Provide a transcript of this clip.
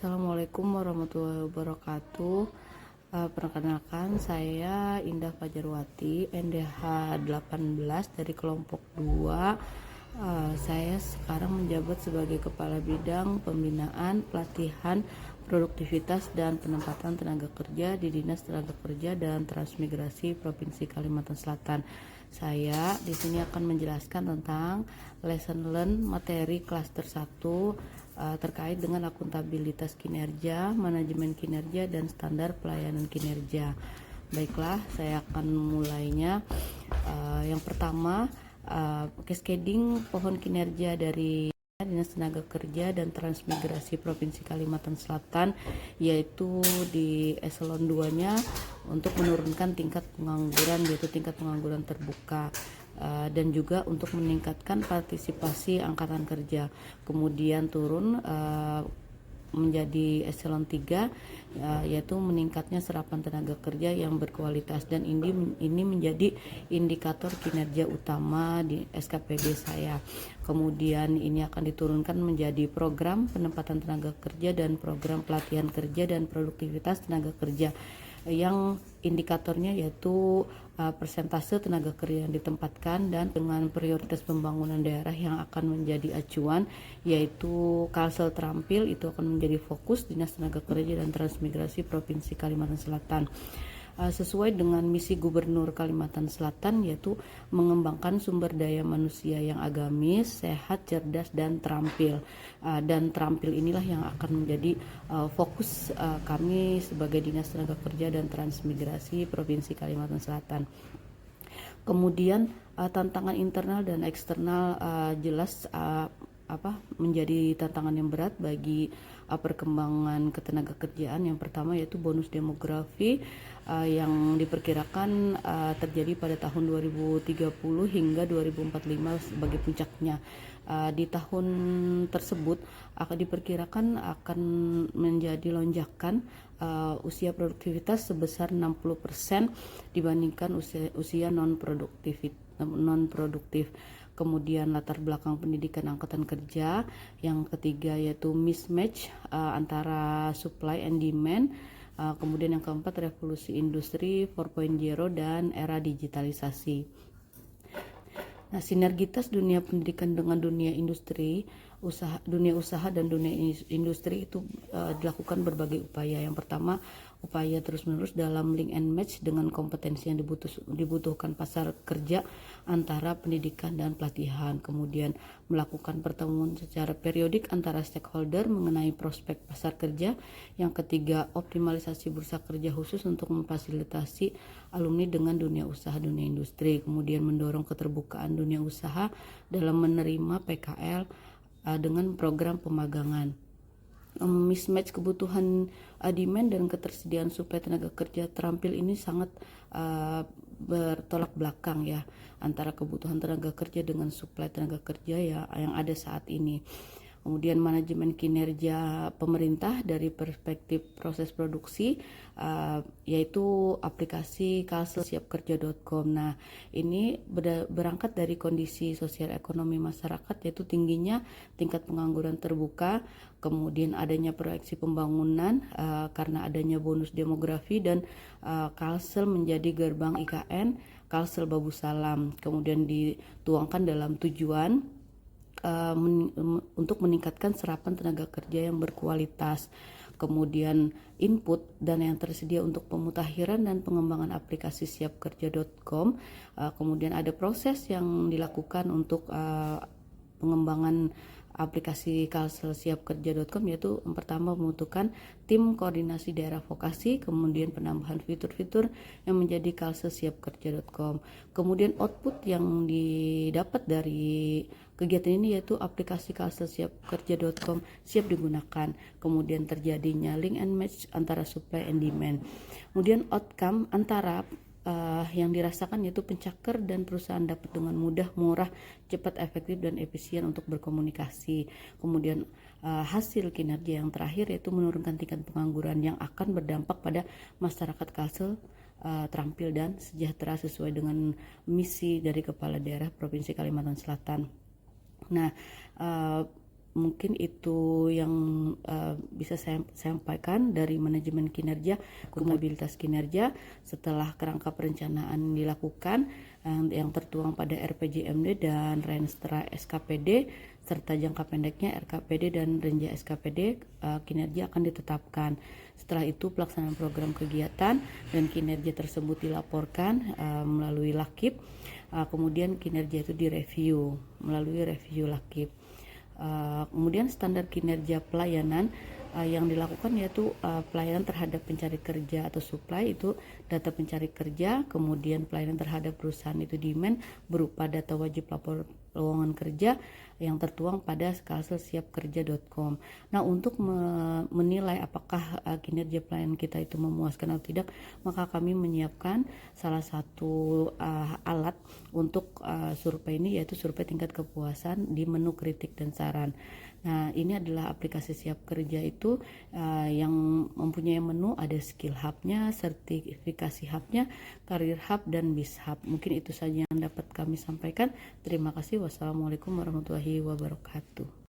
Assalamualaikum warahmatullahi wabarakatuh. Perkenalkan, saya Indah Fajarwati, NDH 18 dari kelompok 2. Saya sekarang menjabat sebagai Kepala Bidang Pembinaan, Pelatihan, Produktivitas, dan Penempatan Tenaga Kerja di Dinas Tenaga Kerja dan Transmigrasi Provinsi Kalimantan Selatan. Saya di sini akan menjelaskan tentang lesson learn materi klaster 1 terkait dengan akuntabilitas kinerja, manajemen kinerja, dan standar pelayanan kinerja. Baiklah, saya akan mulainya. Yang pertama, cascading pohon kinerja dari Dinas Tenaga Kerja dan Transmigrasi Provinsi Kalimantan Selatan, yaitu di eselon 2-nya untuk menurunkan tingkat pengangguran, yaitu tingkat pengangguran terbuka, dan juga untuk meningkatkan partisipasi angkatan kerja. Kemudian turun menjadi eselon 3, yaitu meningkatnya serapan tenaga kerja yang berkualitas, dan ini menjadi indikator kinerja utama di SKPD saya. Kemudian ini akan diturunkan menjadi program penempatan tenaga kerja dan program pelatihan kerja dan produktivitas tenaga kerja, yang indikatornya yaitu persentase tenaga kerja yang ditempatkan, dan dengan prioritas pembangunan daerah yang akan menjadi acuan, yaitu Kalsel Terampil itu akan menjadi fokus Dinas Tenaga Kerja dan Transmigrasi Provinsi Kalimantan Selatan. Sesuai dengan misi Gubernur Kalimantan Selatan, yaitu mengembangkan sumber daya manusia yang agamis, sehat, cerdas, dan terampil. Dan terampil inilah yang akan menjadi fokus kami sebagai Dinas Tenaga Kerja dan Transmigrasi Provinsi Kalimantan Selatan. Kemudian tantangan internal dan eksternal jelas menjadi tantangan yang berat bagi perkembangan ketenaga kerjaan. Yang pertama yaitu bonus demografi yang diperkirakan terjadi pada tahun 2030 hingga 2045 sebagai puncaknya. Di tahun tersebut akan diperkirakan akan menjadi lonjakan usia produktivitas sebesar 60% dibandingkan usia non produktif. Kemudian latar belakang pendidikan angkatan kerja. Yang ketiga yaitu mismatch antara supply and demand. Kemudian yang keempat revolusi industri 4.0 dan era digitalisasi. Nah, sinergitas dunia pendidikan dengan dunia dunia usaha dan dunia industri itu dilakukan berbagai upaya. Yang pertama, upaya terus-menerus dalam link and match dengan kompetensi yang dibutuhkan pasar kerja antara pendidikan dan pelatihan. Kemudian melakukan pertemuan secara periodik antara stakeholder mengenai prospek pasar kerja. Yang ketiga, optimalisasi bursa kerja khusus untuk memfasilitasi alumni dengan dunia usaha, dunia industri. Kemudian mendorong keterbukaan dunia usaha dalam menerima PKL dengan program pemagangan. Mismatch kebutuhan demand dan ketersediaan suplai tenaga kerja terampil ini sangat bertolak belakang ya, antara kebutuhan tenaga kerja dengan suplai tenaga kerja ya yang ada saat ini. Kemudian manajemen kinerja pemerintah dari perspektif proses produksi, yaitu aplikasi kalselsiapkerja.com. Nah, ini berangkat dari kondisi sosial ekonomi masyarakat, yaitu tingginya tingkat pengangguran terbuka, kemudian adanya proyeksi pembangunan karena adanya bonus demografi, dan Kalsel menjadi gerbang IKN, Kalsel Babu Salam. Kemudian dituangkan dalam tujuan untuk meningkatkan serapan tenaga kerja yang berkualitas. Kemudian input dan yang tersedia untuk pemutakhiran dan pengembangan aplikasi siapkerja.com. Kemudian ada proses yang dilakukan untuk pengembangan aplikasi Kalsel siapkerja.com, yaitu yang pertama membutuhkan tim koordinasi daerah vokasi, kemudian penambahan fitur-fitur yang menjadi Kalsel siapkerja.com. Kemudian output yang didapat dari kegiatan ini yaitu aplikasi Kalsel siapkerja.com siap digunakan. Kemudian terjadinya link and match antara supply and demand. Kemudian outcome antara yang dirasakan yaitu pencaker dan perusahaan dapat dengan mudah, murah, cepat, efektif, dan efisien untuk berkomunikasi. Kemudian hasil kinerja yang terakhir yaitu menurunkan tingkat pengangguran yang akan berdampak pada masyarakat Kalsel terampil dan sejahtera sesuai dengan misi dari Kepala Daerah Provinsi Kalimantan Selatan. Nah, mungkin itu yang bisa saya sampaikan dari manajemen kinerja, akuntabilitas kinerja. Setelah kerangka perencanaan dilakukan yang tertuang pada RPJMD dan Renstra SKPD serta jangka pendeknya RKPD dan Renja SKPD, kinerja akan ditetapkan. Setelah itu pelaksanaan program kegiatan dan kinerja tersebut dilaporkan melalui Lakip. Kemudian kinerja itu direview melalui review Lakip. Kemudian standar kinerja pelayanan yang dilakukan yaitu pelayanan terhadap pencari kerja atau supply itu data pencari kerja, kemudian pelayanan terhadap perusahaan itu demand berupa data wajib lapor lowongan kerja yang tertuang pada skalselsiapkerja.com. Nah, untuk menilai apakah kinerja pelayanan kita itu memuaskan atau tidak, maka kami menyiapkan salah satu alat untuk survei ini, yaitu survei tingkat kepuasan di menu kritik dan saran. Nah, ini adalah aplikasi Siap Kerja itu yang mempunyai menu, ada skill hub-nya, sertifikasi hub-nya, karir hub, dan bis hub. Mungkin itu saja yang dapat kami sampaikan. Terima kasih. Wassalamualaikum warahmatullahi wabarakatuh.